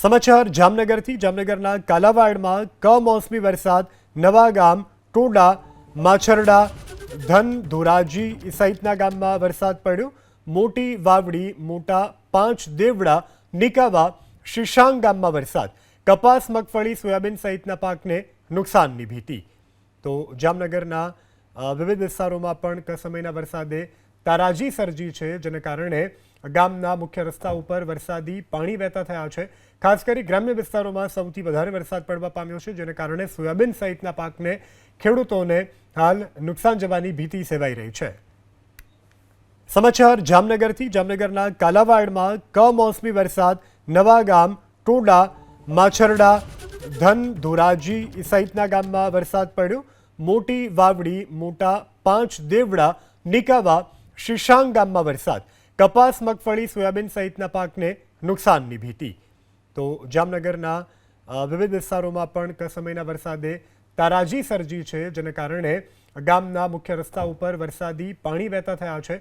સમાચાર જામનગરથી જામનગરના કાલાવાડમાં કમોસમી વરસાદ નવા ગામ ટોડા માછરડા ધન ધોરાજી સહિતના ગામમાં વરસાદ પડ્યો। મોટી વાવડી મોટા પાંચ દેવડા નિકાવા શીશાંગ ગામમાં વરસાદ કપાસ મગફળી સોયાબીન સહિતના પાકને નુકસાનની ભીતિ। તો જામનગરના વિવિધ વિસ્તારોમાં પણ કમોસમીના વરસાદે તારાજી સર્જી છે, જેને કારણે ગામના મુખ્ય રસ્તા ઉપર વરસાદી પાણી વહેતા થયા છે। ખાસ કરી ગ્રામ્ય વિસ્તારોમાં સૌથી વધારે વરસાદ પડવા પામ્યો છે, જેને કારણે સોયાબીન સહિતના પાકને ખેડૂતોને હાલ નુકસાન જવાની ભીતિ સેવાઈ રહી છે। સમાચાર જામનગરથી જામનગરના કાલાવાડમાં કમોસમી વરસાદ નવા ગામ ટોડા માછરડા ધન ધોરાજી સહિતના ગામમાં વરસાદ પડ્યો। મોટી વાવડી મોટા પાંચ દેવડા નિકાવા શીશાંગ ગામમાં વરસાદ કપાસ મગફળી સોયાબીન સહિતના પાકને નુકસાનની ભીતિ। તો જામનગરના વિવિધ વિસ્તારોમાં પણ કમોસમીના વરસાદે તારાજી સર્જી છે, જેને કારણે ગામના મુખ્ય રસ્તા ઉપર વરસાદી પાણી વહેતા થયા છે।